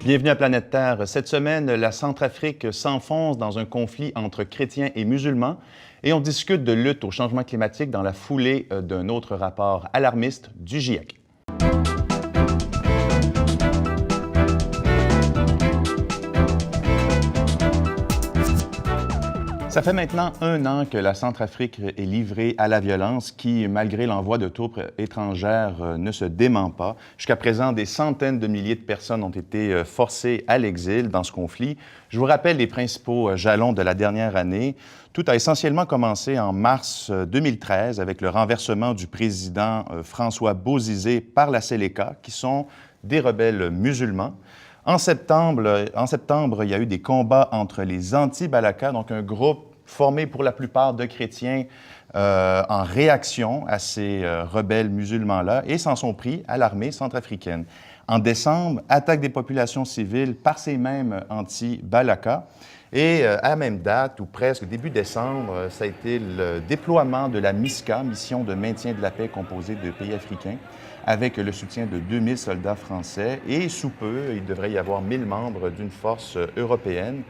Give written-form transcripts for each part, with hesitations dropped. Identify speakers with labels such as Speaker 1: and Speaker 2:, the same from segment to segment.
Speaker 1: Bienvenue à Planète Terre. Cette semaine, la Centrafrique s'enfonce dans un conflit entre chrétiens et musulmans et on discute de lutte au changement climatique dans la foulée d'un autre rapport alarmiste du GIEC. Ça fait maintenant 1 an que la Centrafrique est livrée à la violence qui, malgré l'envoi de troupes étrangères, ne se dément pas. Jusqu'à présent, des centaines de milliers de personnes ont été forcées à l'exil dans ce conflit. Je vous rappelle les principaux jalons de la dernière année. Tout a essentiellement commencé en mars 2013 avec le renversement du président François Bozizé par la Séléka, qui sont des rebelles musulmans. En septembre, il y a eu des combats entre les anti-Balaka, donc un groupe formé pour la plupart de chrétiens en réaction à ces rebelles musulmans-là, et s'en sont pris à l'armée centrafricaine. En décembre, attaque des populations civiles par ces mêmes anti-Balaka. Et à la même date, ou presque début décembre, ça a été le déploiement de la MISCA, mission de maintien de la paix composée de pays africains, avec le soutien de 2000 soldats français. Et sous peu, il devrait y avoir 1000 membres d'une force européenne.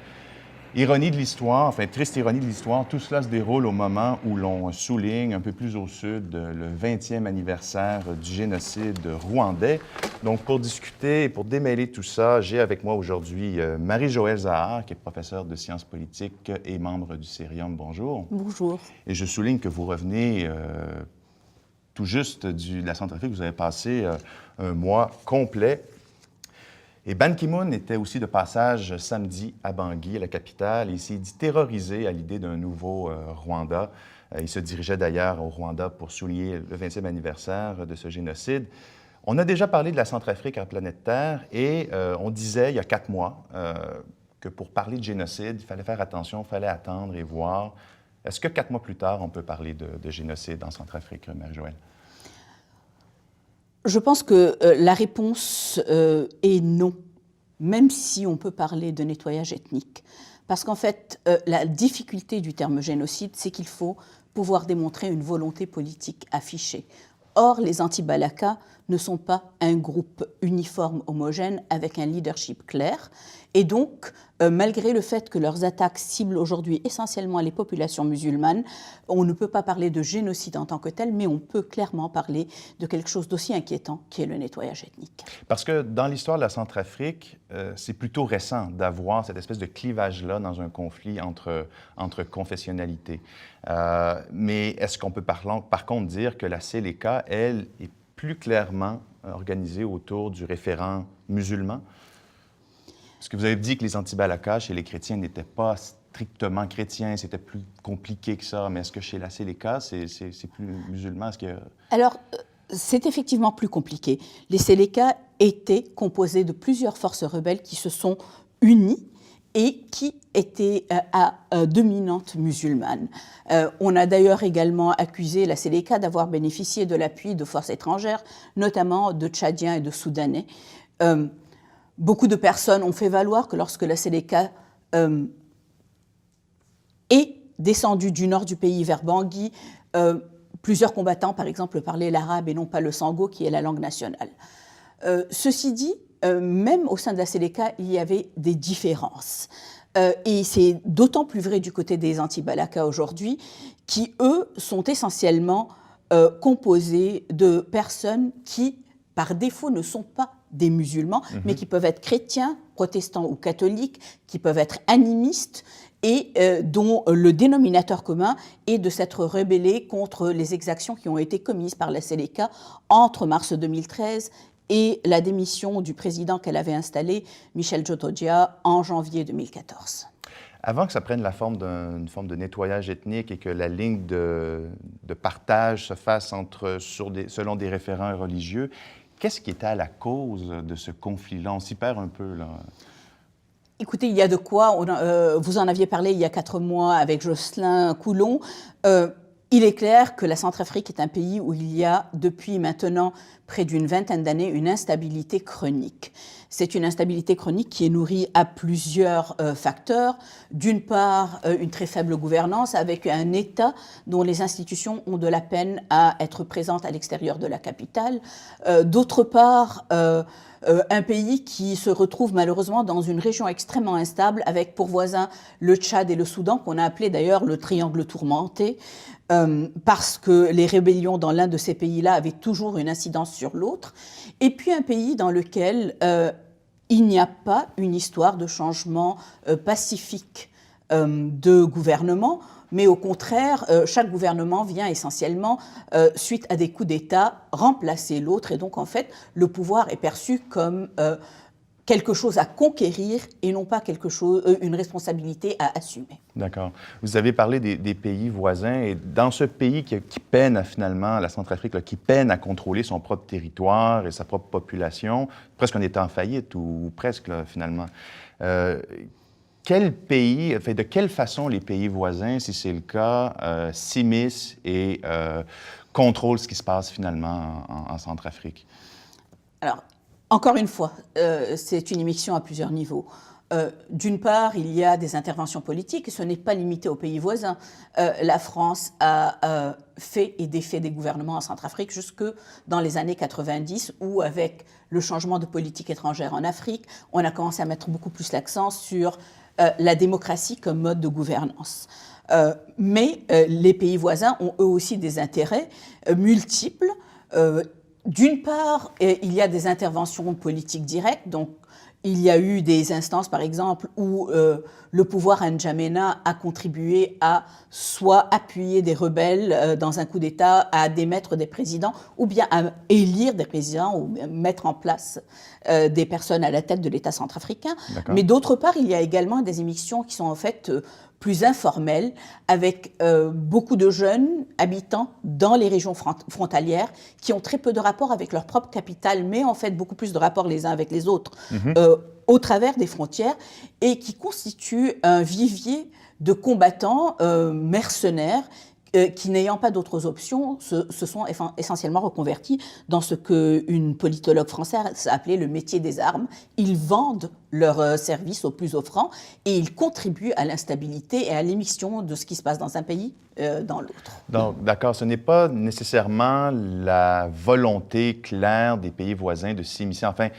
Speaker 1: Ironie de l'histoire, enfin triste ironie de l'histoire, tout cela se déroule au moment où l'on souligne un peu plus au sud le 20e anniversaire du génocide rwandais. Donc pour discuter et pour démêler tout ça, j'ai avec moi aujourd'hui Marie-Joëlle Zahar, qui est professeure de sciences politiques et membre du Cérium. Bonjour.
Speaker 2: Bonjour.
Speaker 1: Et je souligne que vous revenez tout juste de la Centrafrique. Vous avez passé un mois complet. Et Ban Ki-moon était aussi de passage samedi à Bangui, la capitale, et il s'est dit terrorisé à l'idée d'un nouveau Rwanda. Il se dirigeait d'ailleurs au Rwanda pour souligner le 20e anniversaire de ce génocide. On a déjà parlé de la Centrafrique à Planète Terre et on disait il y a 4 mois que pour parler de génocide, il fallait faire attention, il fallait attendre et voir. Est-ce que 4 mois plus tard, on peut parler de génocide en Centrafrique, Marie-Joëlle?
Speaker 2: Je pense que la réponse est non, même si on peut parler de nettoyage ethnique. Parce qu'en fait, la difficulté du terme génocide, c'est qu'il faut pouvoir démontrer une volonté politique affichée. Or, les anti-Balaka ne sont pas un groupe uniforme, homogène, avec un leadership clair. Et donc, malgré le fait que leurs attaques ciblent aujourd'hui essentiellement les populations musulmanes, on ne peut pas parler de génocide en tant que tel, mais on peut clairement parler de quelque chose d'aussi inquiétant, qui est le nettoyage ethnique.
Speaker 1: Parce que dans l'histoire de la Centrafrique, c'est plutôt récent d'avoir cette espèce de clivage-là dans un conflit entre confessionnalités. Mais est-ce qu'on peut par contre dire que la Séléka, elle, est plus clairement organisée autour du référent musulman? Parce que vous avez dit que les anti-Balaka chez les chrétiens n'étaient pas strictement chrétiens, c'était plus compliqué que ça, mais est-ce que chez la Séléka, c'est plus musulman?
Speaker 2: Alors, c'est effectivement plus compliqué. Les Séléka étaient composés de plusieurs forces rebelles qui se sont unies et qui étaient à dominante musulmane. On a d'ailleurs également accusé la Séléka d'avoir bénéficié de l'appui de forces étrangères, notamment de Tchadiens et de Soudanais. Beaucoup de personnes ont fait valoir que lorsque la Séléka est descendue du nord du pays vers Bangui, plusieurs combattants, par exemple, parlaient l'arabe et non pas le sango, qui est la langue nationale. Ceci dit, même au sein de la Séléka, il y avait des différences. Et c'est d'autant plus vrai du côté des anti-Balaka aujourd'hui, qui, eux, sont essentiellement composés de personnes qui, par défaut, ne sont pas des musulmans, mais qui peuvent être chrétiens, protestants ou catholiques, qui peuvent être animistes, et dont le dénominateur commun est de s'être rebellés contre les exactions qui ont été commises par la Séléka entre mars 2013 et la démission du président qu'elle avait installé, Michel Djotodia, en janvier 2014.
Speaker 1: Avant que ça prenne la forme d'une forme de nettoyage ethnique et que la ligne de partage se fasse selon des référents religieux, qu'est-ce qui était à la cause de ce conflit-là? On s'y perd un peu, là.
Speaker 2: Écoutez, il y a de quoi. Vous en aviez parlé il y a 4 mois avec Jocelyn Coulon. Il est clair que la Centrafrique est un pays où il y a depuis maintenant près d'une vingtaine d'années, une instabilité chronique. C'est une instabilité chronique qui est nourrie à plusieurs facteurs. D'une part, une très faible gouvernance avec un État dont les institutions ont de la peine à être présentes à l'extérieur de la capitale. D'autre part, un pays qui se retrouve malheureusement dans une région extrêmement instable avec pour voisins le Tchad et le Soudan, qu'on a appelé d'ailleurs le triangle tourmenté, parce que les rébellions dans l'un de ces pays-là avaient toujours une incidence sur l'autre. Et puis un pays dans lequel il n'y a pas une histoire de changement pacifique de gouvernement, mais au contraire, chaque gouvernement vient essentiellement, suite à des coups d'État, remplacer l'autre. Et donc, en fait, le pouvoir est perçu comme quelque chose à conquérir et non pas une responsabilité à assumer.
Speaker 1: D'accord. Vous avez parlé des pays voisins et dans ce pays qui peine finalement, la Centrafrique, là, qui peine à contrôler son propre territoire et sa propre population, presque en état en faillite ou presque là, finalement. Quel pays, de quelle façon les pays voisins, si c'est le cas, s'immiscent et contrôlent ce qui se passe finalement en Centrafrique?
Speaker 2: Alors, encore une fois, c'est une immixtion à plusieurs niveaux. D'une part, il y a des interventions politiques et ce n'est pas limité aux pays voisins. La France a fait et défait des gouvernements en Centrafrique jusque dans les années 90 où, avec le changement de politique étrangère en Afrique, on a commencé à mettre beaucoup plus l'accent sur la démocratie comme mode de gouvernance. Mais les pays voisins ont eux aussi des intérêts multiples. D'une part, il y a des interventions politiques directes, donc il y a eu des instances, par exemple, où le pouvoir N'Djamena a contribué à soit appuyer des rebelles dans un coup d'État, à démettre des présidents, ou bien à élire des présidents, ou mettre en place des personnes à la tête de l'État centrafricain. Mais d'autre part, il y a également des émissions qui sont en fait plus informelles, avec beaucoup de jeunes habitants dans les régions frontalières qui ont très peu de rapport avec leur propre capitale, mais en fait beaucoup plus de rapports les uns avec les autres au travers des frontières, et qui constituent un vivier de combattants mercenaires qui, n'ayant pas d'autres options, se sont essentiellement reconvertis dans ce qu'une politologue française a appelé le métier des armes. Ils vendent leurs services aux plus offrants et ils contribuent à l'instabilité et à l'émission de ce qui se passe dans un pays dans l'autre.
Speaker 1: Donc, d'accord, ce n'est pas nécessairement la volonté claire des pays voisins de s'immiscer. Enfin,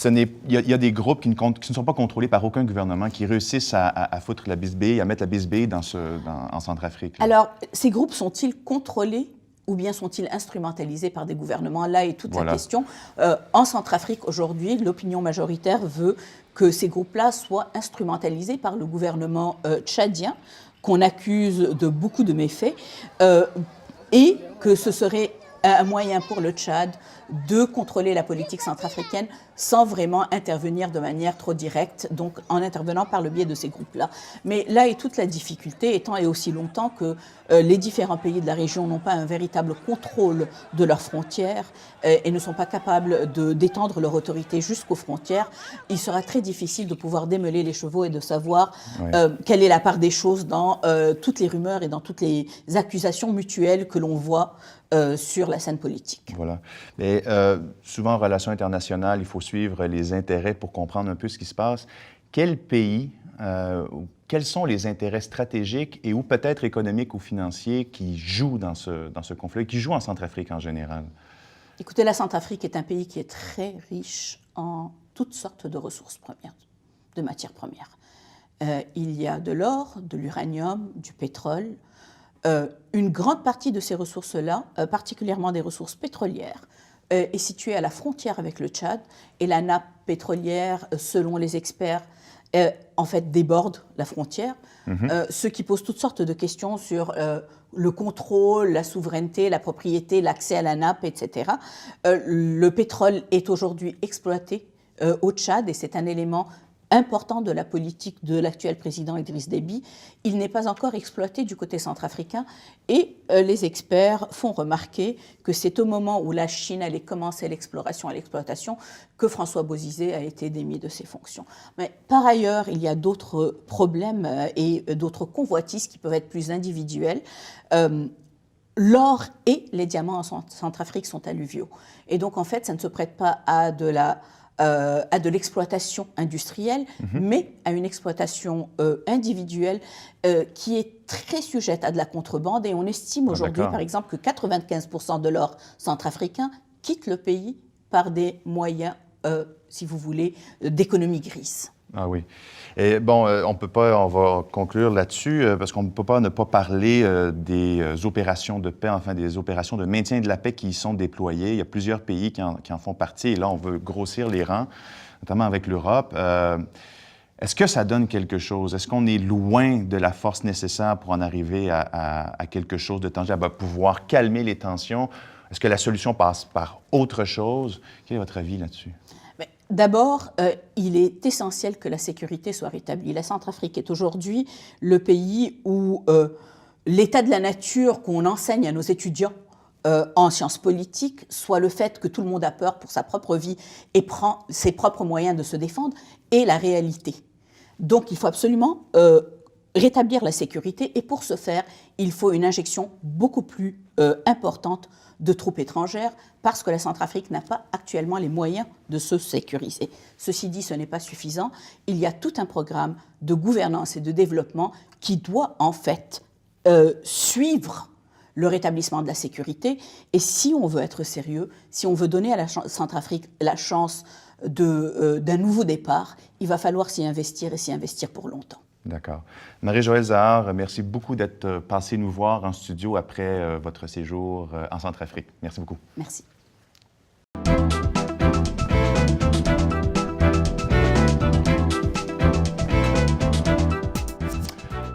Speaker 1: il y a des groupes qui ne sont pas contrôlés par aucun gouvernement, qui réussissent à foutre la bisbille, à mettre la bisbille en Centrafrique. Là.
Speaker 2: Alors, ces groupes sont-ils contrôlés ou bien sont-ils instrumentalisés par des gouvernements? Là est toute la question. En Centrafrique, aujourd'hui, l'opinion majoritaire veut que ces groupes-là soient instrumentalisés par le gouvernement tchadien, qu'on accuse de beaucoup de méfaits, et que ce serait un moyen pour le Tchad de contrôler la politique centrafricaine sans vraiment intervenir de manière trop directe, donc en intervenant par le biais de ces groupes-là. Mais là est toute la difficulté, étant et aussi longtemps que les différents pays de la région n'ont pas un véritable contrôle de leurs frontières et ne sont pas capables d'étendre leur autorité jusqu'aux frontières, il sera très difficile de pouvoir démêler les chevaux et de savoir quelle est la part des choses dans toutes les rumeurs et dans toutes les accusations mutuelles que l'on voit sur la scène politique.
Speaker 1: Voilà. Mais souvent, en relations internationales, il faut suivre les intérêts pour comprendre un peu ce qui se passe. Quel pays, quels sont les intérêts stratégiques et ou peut-être économiques ou financiers qui jouent dans ce conflit, qui jouent en Centrafrique en général?
Speaker 2: Écoutez, la Centrafrique est un pays qui est très riche en toutes sortes de ressources premières, de matières premières. Il y a de l'or, de l'uranium, du pétrole. Une grande partie de ces ressources-là, particulièrement des ressources pétrolières, est située à la frontière avec le Tchad, et la nappe pétrolière, selon les experts, en fait déborde la frontière, ce qui pose toutes sortes de questions sur le contrôle, la souveraineté, la propriété, l'accès à la nappe, etc. Le pétrole est aujourd'hui exploité au Tchad et c'est un élément important de la politique de l'actuel président Idriss Déby. Il n'est pas encore exploité du côté centrafricain et les experts font remarquer que c'est au moment où la Chine allait commencer l'exploration et l'exploitation que François Bozizé a été démis de ses fonctions. Mais par ailleurs, il y a d'autres problèmes et d'autres convoitises qui peuvent être plus individuelles. l'or et les diamants en Centrafrique sont alluviaux. Et donc, en fait, ça ne se prête pas à de l'exploitation industrielle, mais à une exploitation individuelle qui est très sujette à de la contrebande. Et on estime aujourd'hui, par exemple, que 95% de l'or centrafricain quitte le pays par des moyens, si vous voulez, d'économie grise.
Speaker 1: Ah oui. Et bon, on va conclure là-dessus, parce qu'on ne peut pas ne pas parler des opérations de paix, enfin des opérations de maintien de la paix qui y sont déployées. Il y a plusieurs pays qui en font partie, et là, on veut grossir les rangs, notamment avec l'Europe. Est-ce que ça donne quelque chose? Est-ce qu'on est loin de la force nécessaire pour en arriver à quelque chose de tangible, à pouvoir calmer les tensions? Est-ce que la solution passe par autre chose? Quel est votre avis là-dessus?
Speaker 2: D'abord, il est essentiel que la sécurité soit rétablie. La Centrafrique est aujourd'hui le pays où l'état de la nature qu'on enseigne à nos étudiants en sciences politiques, soit le fait que tout le monde a peur pour sa propre vie et prend ses propres moyens de se défendre, est la réalité. Donc il faut absolument rétablir la sécurité, et pour ce faire, il faut une injection beaucoup plus importante de troupes étrangères, parce que la Centrafrique n'a pas actuellement les moyens de se sécuriser. Ceci dit, ce n'est pas suffisant. Il y a tout un programme de gouvernance et de développement qui doit en fait suivre le rétablissement de la sécurité. Et si on veut être sérieux, si on veut donner à la Centrafrique la chance d'un nouveau départ, il va falloir s'y investir, et s'y investir pour longtemps.
Speaker 1: D'accord. Marie-Joëlle Zahar, merci beaucoup d'être passée nous voir en studio après votre séjour en Centrafrique. Merci beaucoup.
Speaker 2: Merci.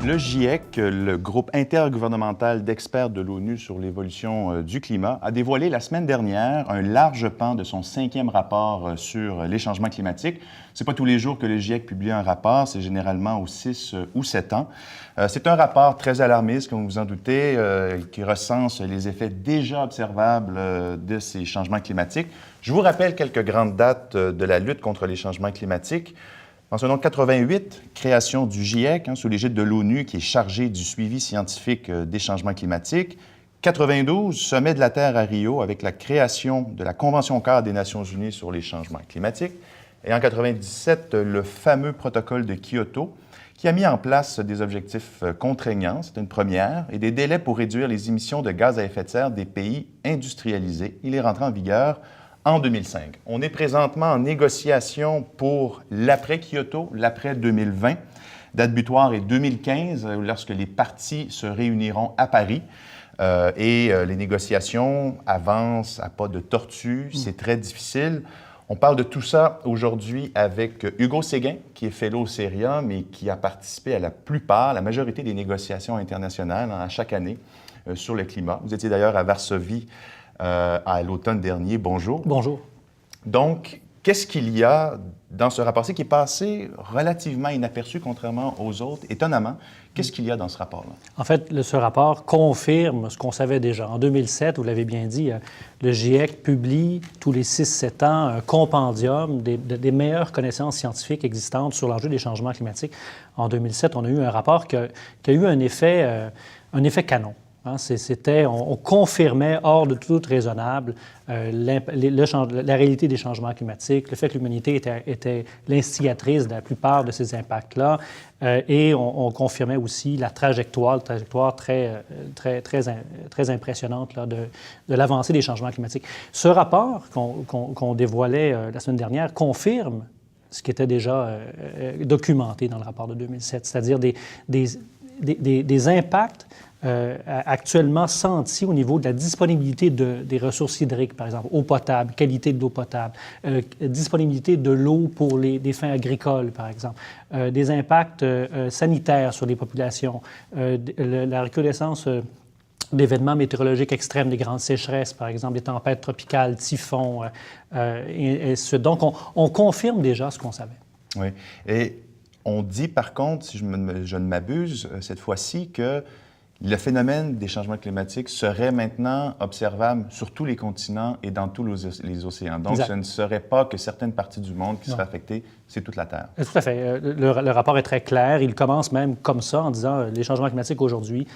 Speaker 1: Le GIEC, le groupe intergouvernemental d'experts de l'ONU sur l'évolution du climat, a dévoilé la semaine dernière un large pan de son 5e rapport sur les changements climatiques. Ce n'est pas tous les jours que le GIEC publie un rapport, c'est généralement aux 6 ou 7 ans. C'est un rapport très alarmiste, comme vous en doutez, qui recense les effets déjà observables de ces changements climatiques. Je vous rappelle quelques grandes dates de la lutte contre les changements climatiques. Mentionnons 88, création du GIEC, sous l'égide de l'ONU, qui est chargé du suivi scientifique des changements climatiques. 92, sommet de la Terre à Rio, avec la création de la Convention-cadre des Nations unies sur les changements climatiques. Et en 97, le fameux protocole de Kyoto, qui a mis en place des objectifs contraignants, c'est une première, et des délais pour réduire les émissions de gaz à effet de serre des pays industrialisés. Il est rentré en vigueur en 2005. On est présentement en négociation pour l'après-Kyoto, l'après-2020. Date butoir est 2015, lorsque les parties se réuniront à Paris. Les négociations avancent à pas de tortue. C'est très difficile. On parle de tout ça aujourd'hui avec Hugo Séguin, qui est fellow au CERIA, mais qui a participé à la majorité des négociations internationales à chaque année sur le climat. Vous étiez d'ailleurs à Varsovie à l'automne dernier. Bonjour.
Speaker 3: Bonjour.
Speaker 1: Donc, qu'est-ce qu'il y a dans ce rapport-ci qui est passé relativement inaperçu, contrairement aux autres, étonnamment? Qu'est-ce qu'il y a dans ce rapport-là?
Speaker 3: En fait, ce rapport confirme ce qu'on savait déjà. En 2007, vous l'avez bien dit, le GIEC publie tous les 6-7 ans un compendium des meilleures connaissances scientifiques existantes sur l'enjeu des changements climatiques. En 2007, on a eu un rapport qui a eu un effet canon. On confirmait hors de tout doute raisonnable la réalité des changements climatiques, le fait que l'humanité était l'instigatrice de la plupart de ces impacts-là, et on confirmait aussi la trajectoire très impressionnante là, de l'avancée des changements climatiques. Ce rapport qu'on dévoilait la semaine dernière confirme ce qui était déjà documenté dans le rapport de 2007, c'est-à-dire des impacts actuellement sentis au niveau de la disponibilité des ressources hydriques, par exemple, eau potable, qualité de l'eau potable, disponibilité de l'eau pour des fins agricoles, par exemple, des impacts sanitaires sur les populations, la recrudescence d'événements météorologiques extrêmes, des grandes sécheresses, par exemple, des tempêtes tropicales, typhons, Donc, on confirme déjà ce qu'on savait.
Speaker 1: Oui. Et on dit, par contre, si je ne m'abuse, cette fois-ci, que le phénomène des changements climatiques serait maintenant observable sur tous les continents et dans tous les océans. Donc,
Speaker 3: exact.
Speaker 1: ce ne serait pas que certaines parties du monde qui seraient affectées, c'est toute la Terre.
Speaker 3: Tout à fait. Le rapport est très clair. Il commence même comme ça, en disant les changements climatiques aujourd'hui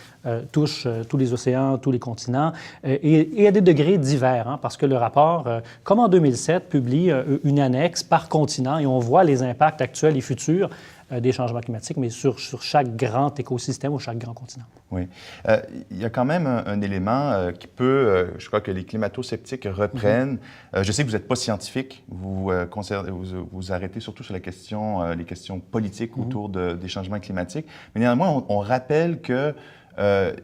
Speaker 3: touchent tous les océans, tous les continents, et à des degrés divers, hein, parce que le rapport, comme en 2007, publie une annexe par continent, et on voit les impacts actuels et futurs des changements climatiques, mais sur chaque grand écosystème ou chaque grand continent.
Speaker 1: Oui. Il y a quand même un élément qui peut, je crois que les climato-sceptiques reprennent. Je sais que vous n'êtes pas scientifique, vous arrêtez surtout sur les questions politiques autour des changements climatiques, mais néanmoins, on rappelle que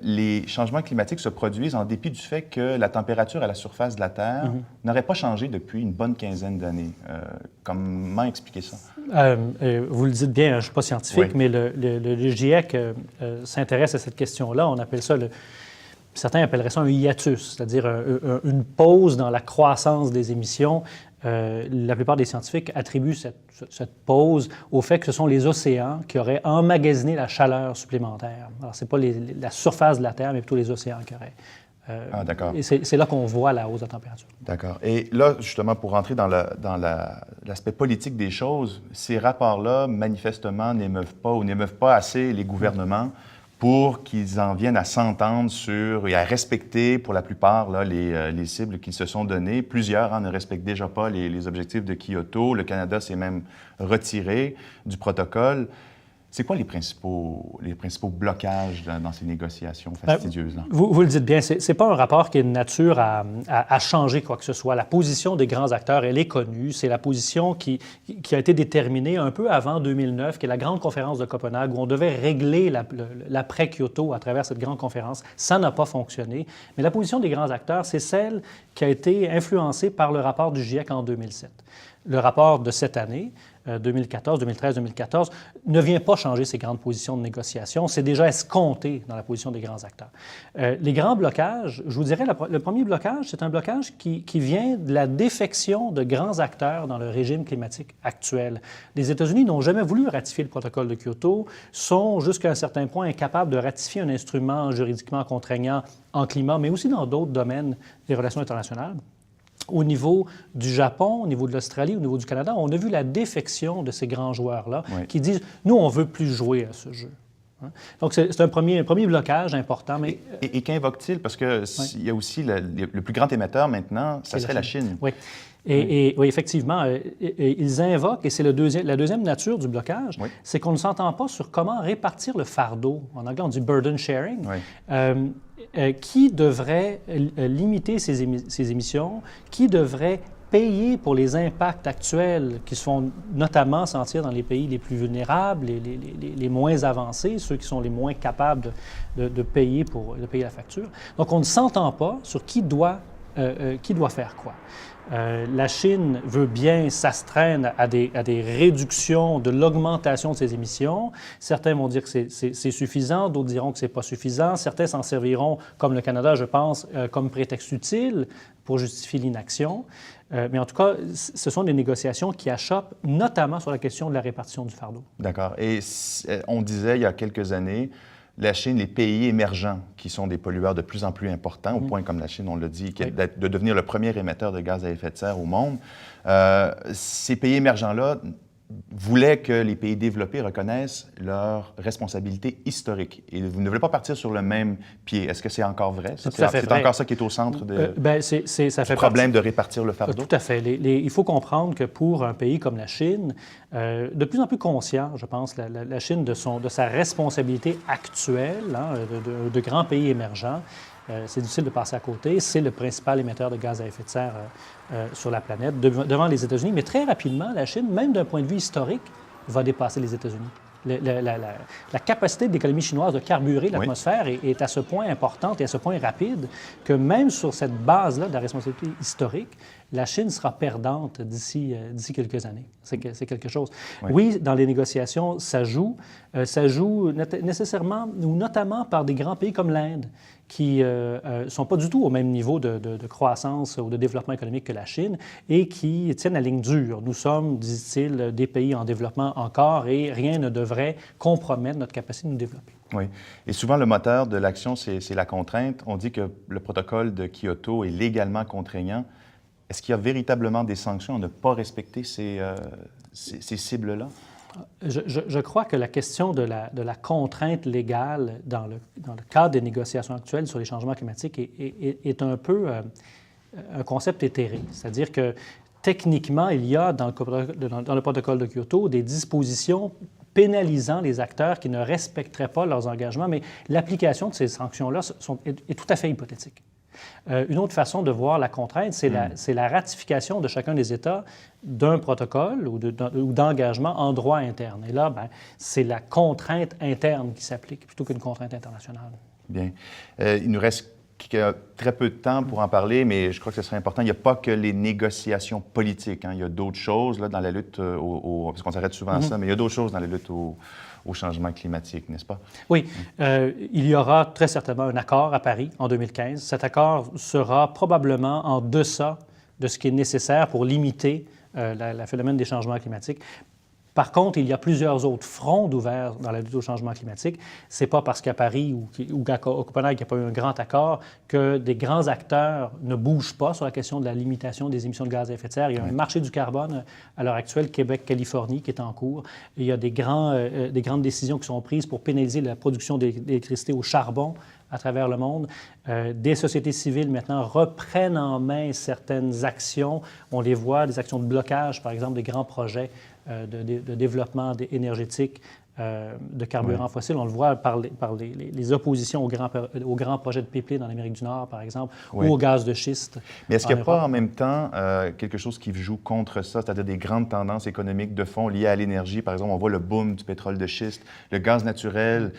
Speaker 1: les changements climatiques se produisent en dépit du fait que la température à la surface de la Terre n'aurait pas changé depuis une bonne quinzaine d'années. Comment expliquer ça?
Speaker 3: Vous le dites bien, je ne suis pas scientifique, mais le GIEC s'intéresse à cette question-là. On appelle ça, certains appelleraient ça un hiatus, c'est-à-dire une pause dans la croissance des émissions. La plupart des scientifiques attribuent cette pause au fait que ce sont les océans qui auraient emmagasiné la chaleur supplémentaire. Alors, ce n'est pas la surface de la Terre, mais plutôt les océans qui auraient.
Speaker 1: D'accord.
Speaker 3: Et c'est là qu'on voit la hausse de la température.
Speaker 1: D'accord. Et là, justement, pour rentrer dans l'aspect politique des choses, ces rapports-là, manifestement, n'émeuvent pas assez les gouvernements pour qu'ils en viennent à s'entendre sur et à respecter, pour la plupart, là, les cibles qu'ils se sont données. Plusieurs ne respectent déjà pas les objectifs de Kyoto. Le Canada s'est même retiré du protocole. C'est quoi les principaux blocages dans ces négociations fastidieuses-là?
Speaker 3: Vous le dites bien, ce n'est pas un rapport qui est de nature à changer quoi que ce soit. La position des grands acteurs, elle est connue. C'est la position qui a été déterminée un peu avant 2009, qui est la grande conférence de Copenhague, où on devait régler l'après-Kyoto à travers cette grande conférence. Ça n'a pas fonctionné. Mais la position des grands acteurs, c'est celle qui a été influencée par le rapport du GIEC en 2007. Le rapport de cette année, 2014, 2013, 2014, ne vient pas changer ces grandes positions de négociation. C'est déjà escompté dans la position des grands acteurs. Les grands blocages, je vous dirais, le premier blocage, c'est un blocage qui vient de la défection de grands acteurs dans le régime climatique actuel. Les États-Unis n'ont jamais voulu ratifier le protocole de Kyoto, sont jusqu'à un certain point incapables de ratifier un instrument juridiquement contraignant en climat, mais aussi dans d'autres domaines des relations internationales. Au niveau du Japon, au niveau de l'Australie, au niveau du Canada, on a vu la défection de ces grands joueurs-là qui disent « nous, on ne veut plus jouer à ce jeu ». Donc, c'est un premier blocage important. Mais...
Speaker 1: Et qu'invoque-t-il? Parce qu'il y a aussi le plus grand émetteur maintenant, ça serait la Chine.
Speaker 3: Oui. Et oui, effectivement, ils invoquent, et c'est la deuxième nature du blocage, c'est qu'on ne s'entend pas sur comment répartir le fardeau. En anglais, on dit « burden sharing ». Qui devrait limiter ces émissions, qui devrait payer pour les impacts actuels qui se font notamment sentir dans les pays les plus vulnérables, les moins avancés, ceux qui sont les moins capables de payer la facture. Donc, on ne s'entend pas sur qui doit faire quoi. La Chine veut bien s'astreindre à des réductions de l'augmentation de ses émissions. Certains vont dire que c'est suffisant, d'autres diront que ce n'est pas suffisant. Certains s'en serviront, comme le Canada, je pense, comme prétexte utile pour justifier l'inaction. Mais en tout cas, ce sont des négociations qui achoppent, notamment sur la question de la répartition du fardeau.
Speaker 1: D'accord. Et on disait il y a quelques années, la Chine, les pays émergents, qui sont des pollueurs de plus en plus importants, au point, comme la Chine, on l'a dit, de devenir le premier émetteur de gaz à effet de serre au monde, ces pays émergents-là voulaient que les pays développés reconnaissent leur responsabilité historique. Et vous ne voulez pas partir sur le même pied. Est-ce que c'est encore vrai? C'est encore ça qui est au centre du problème de répartir le fardeau?
Speaker 3: Tout à fait. Il faut comprendre que pour un pays comme la Chine, de plus en plus conscient, je pense, la Chine de sa responsabilité actuelle, de grands pays émergents, c'est difficile de passer à côté. C'est le principal émetteur de gaz à effet de serre sur la planète, devant les États-Unis. Mais très rapidement, la Chine, même d'un point de vue historique, va dépasser les États-Unis. La capacité de l'économie chinoise de carburer l'atmosphère est à ce point importante et à ce point rapide que même sur cette base-là de la responsabilité historique, la Chine sera perdante d'ici quelques années. C'est quelque chose.
Speaker 1: Oui.
Speaker 3: Oui, dans les négociations, ça joue nécessairement ou notamment par des grands pays comme l'Inde, qui ne sont pas du tout au même niveau de croissance ou de développement économique que la Chine et qui tiennent la ligne dure. Nous sommes, disent-ils, des pays en développement encore et rien ne devrait compromettre notre capacité de nous développer.
Speaker 1: Oui. Et souvent, le moteur de l'action, c'est la contrainte. On dit que le protocole de Kyoto est légalement contraignant. Est-ce qu'il y a véritablement des sanctions à ne pas respecter ces cibles-là?
Speaker 3: Je crois que la question de la contrainte légale dans le cadre des négociations actuelles sur les changements climatiques est un peu un concept éthéré. C'est-à-dire que techniquement, il y a dans le protocole de Kyoto des dispositions pénalisant les acteurs qui ne respecteraient pas leurs engagements, mais l'application de ces sanctions-là est tout à fait hypothétique. Une autre façon de voir la contrainte, c'est la ratification de chacun des États d'un protocole ou d'engagement en droit interne. Et là, c'est la contrainte interne qui s'applique plutôt qu'une contrainte internationale.
Speaker 1: Bien. Il nous reste très peu de temps pour en parler, mais je crois que ce serait important. Il n'y a pas que les négociations politiques. Hein. Il y a d'autres choses là, dans la lutte parce qu'on s'arrête souvent à ça, mais il y a d'autres choses dans la lutte au changement climatique, n'est-ce pas?
Speaker 3: Oui. Il y aura très certainement un accord à Paris en 2015. Cet accord sera probablement en deçà de ce qui est nécessaire pour limiter le phénomène des changements climatiques. Par contre, il y a plusieurs autres fronts ouverts dans la lutte au changement climatique. Ce n'est pas parce qu'à Paris ou à Copenhague, il n'y a pas eu un grand accord que des grands acteurs ne bougent pas sur la question de la limitation des émissions de gaz à effet de serre. Il y a un marché du carbone à l'heure actuelle, Québec-Californie, qui est en cours. Il y a des grandes décisions qui sont prises pour pénaliser la production d'électricité au charbon à travers le monde. Des sociétés civiles, maintenant, reprennent en main certaines actions. On les voit, des actions de blocage, par exemple, des grands projets de développement énergétique de carburants fossiles. On le voit par les oppositions aux grands projets de pipeline en Amérique du Nord, par exemple, ou au gaz de schiste.
Speaker 1: Mais est-ce qu'il n'y a pas en même temps quelque chose qui joue contre ça, c'est-à-dire des grandes tendances économiques de fond liées à l'énergie? Par exemple, on voit le boom du pétrole de schiste, le gaz naturel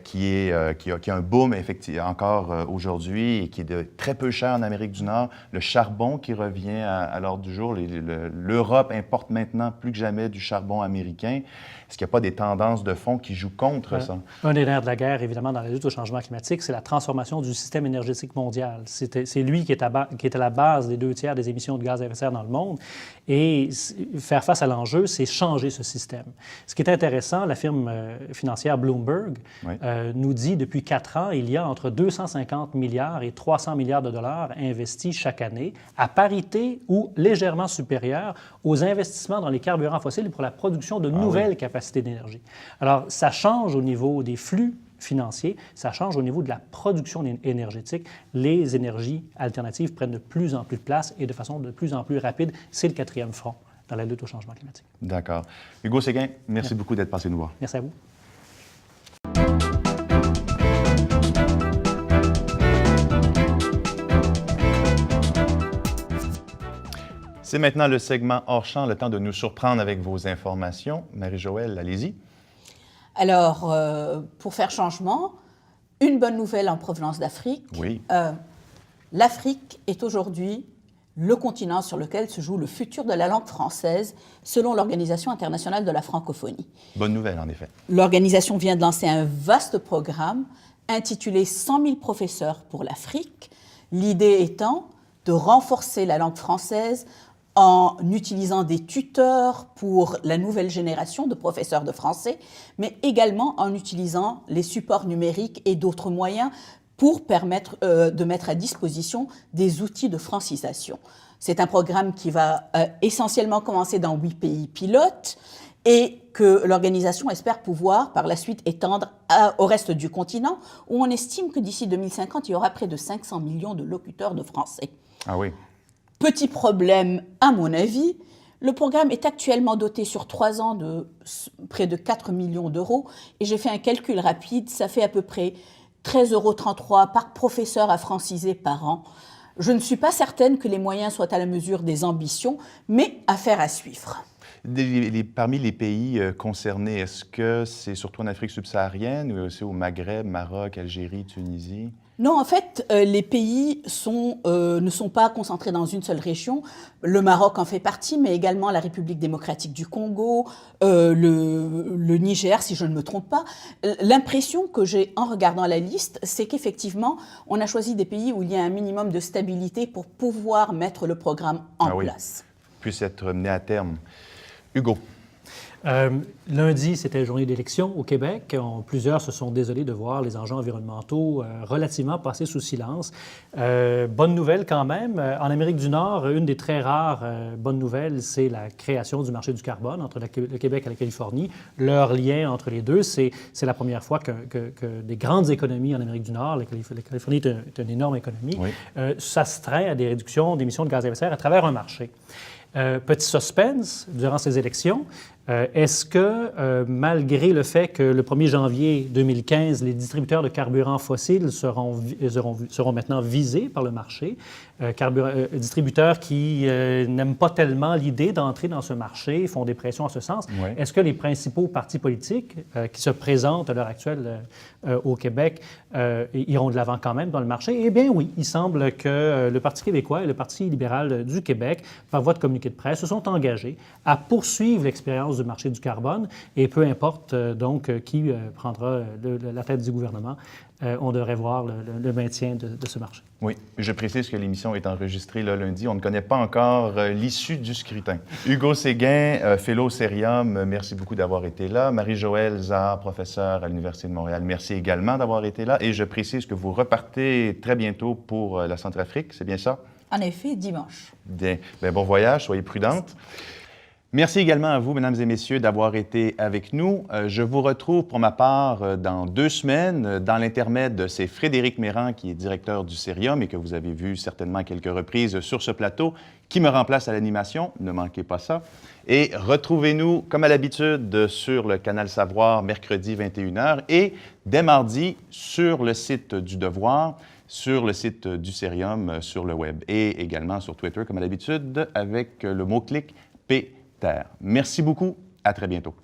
Speaker 1: qui a un boom effectivement encore aujourd'hui et qui est de très peu cher en Amérique du Nord, le charbon qui revient à l'ordre du jour. L'Europe importe maintenant plus que jamais du charbon américain. Est-ce qu'il n'y a pas des tendances de fond qui jouent contre ça?
Speaker 3: Un des nerfs de la guerre, évidemment, dans la lutte au changement climatique, c'est la transformation du système énergétique mondial. C'est lui qui est à la base des 2 tiers des émissions de gaz à effet de serre dans le monde. Et faire face à l'enjeu, c'est changer ce système. Ce qui est intéressant, la firme financière Bloomberg nous dit depuis 4 ans, il y a entre 250 milliards et 300 milliards de dollars investis chaque année à parité ou légèrement supérieure aux investissements dans les carburants fossiles pour la production de nouvelles capacités d'énergie. Alors, ça change au niveau des flux financiers, ça change au niveau de la production énergétique. Les énergies alternatives prennent de plus en plus de place et de façon de plus en plus rapide. C'est le 4e front dans la lutte au changement climatique.
Speaker 1: D'accord. Hugo Séguin, merci beaucoup d'être passé nous voir.
Speaker 3: Merci à vous.
Speaker 1: C'est maintenant le segment hors champ, le temps de nous surprendre avec vos informations. Marie-Joëlle, allez-y.
Speaker 2: Alors, pour faire changement, une bonne nouvelle en provenance d'Afrique.
Speaker 1: Oui.
Speaker 2: L'Afrique est aujourd'hui le continent sur lequel se joue le futur de la langue française, selon l'Organisation internationale de la francophonie.
Speaker 1: Bonne nouvelle, en effet.
Speaker 2: L'organisation vient de lancer un vaste programme intitulé « 100 000 professeurs pour l'Afrique », l'idée étant de renforcer la langue française en utilisant des tuteurs pour la nouvelle génération de professeurs de français, mais également en utilisant les supports numériques et d'autres moyens pour permettre de mettre à disposition des outils de francisation. C'est un programme qui va essentiellement commencer dans 8 pays pilotes et que l'organisation espère pouvoir par la suite étendre au reste du continent, où on estime que d'ici 2050, il y aura près de 500 millions de locuteurs de français.
Speaker 1: Ah oui.
Speaker 2: Petit problème, à mon avis, le programme est actuellement doté sur 3 ans de près de 4 millions d'euros. Et j'ai fait un calcul rapide, ça fait à peu près 13,33 € par professeur à franciser par an. Je ne suis pas certaine que les moyens soient à la mesure des ambitions, mais affaire à suivre.
Speaker 1: Parmi les pays concernés, est-ce que c'est surtout en Afrique subsaharienne ou aussi au Maghreb, Maroc, Algérie, Tunisie?
Speaker 2: Non, en fait, les pays ne sont pas concentrés dans une seule région. Le Maroc en fait partie, mais également la République démocratique du Congo, le Niger, si je ne me trompe pas. L'impression que j'ai en regardant la liste, c'est qu'effectivement, on a choisi des pays où il y a un minimum de stabilité pour pouvoir mettre le programme en place.
Speaker 1: Puisse être mené à terme. Hugo.
Speaker 3: Lundi, c'était la journée d'élection au Québec. Plusieurs se sont désolés de voir les enjeux environnementaux relativement passer sous silence. Bonne nouvelle quand même. En Amérique du Nord, une des très rares bonnes nouvelles, c'est la création du marché du carbone entre le Québec et la Californie. Leur lien entre les deux, c'est la première fois que des grandes économies en Amérique du Nord, la Californie est une énorme économie, s'astreint à des réductions d'émissions de gaz à effet de serre à travers un marché. Petit suspense durant ces élections. Est-ce que, malgré le fait que le 1er janvier 2015, les distributeurs de carburants fossiles seront maintenant visés par le marché, distributeurs qui n'aiment pas tellement l'idée d'entrer dans ce marché, font des pressions en ce sens, est-ce que les principaux partis politiques qui se présentent à l'heure actuelle au Québec iront de l'avant quand même dans le marché? Eh bien oui, il semble que le Parti québécois et le Parti libéral du Québec, par voie de communiqué de presse, se sont engagés à poursuivre l'expérience du marché du carbone et peu importe donc qui prendra la tête du gouvernement, on devrait voir le maintien de ce marché.
Speaker 1: Oui, je précise que l'émission est enregistrée le lundi. On ne connaît pas encore l'issue du scrutin. Hugo Séguin, fellow Cerium, merci beaucoup d'avoir été là. Marie-Joëlle Zahar, professeure à l'Université de Montréal, merci également d'avoir été là. Et je précise que vous repartez très bientôt pour la Centrafrique, c'est bien ça?
Speaker 2: En effet, dimanche.
Speaker 1: Bien, bon voyage, soyez prudentes. Merci également à vous, mesdames et messieurs, d'avoir été avec nous. Je vous retrouve pour ma part dans 2 semaines. Dans l'intermède, c'est Frédéric Mérand, qui est directeur du Cerium et que vous avez vu certainement à quelques reprises sur ce plateau, qui me remplace à l'animation. Ne manquez pas ça. Et retrouvez-nous, comme à l'habitude, sur le canal Savoir, mercredi 21h et dès mardi sur le site du Devoir, sur le site du Cerium, sur le web et également sur Twitter, comme à l'habitude, avec le mot-clic P. Merci beaucoup. À très bientôt.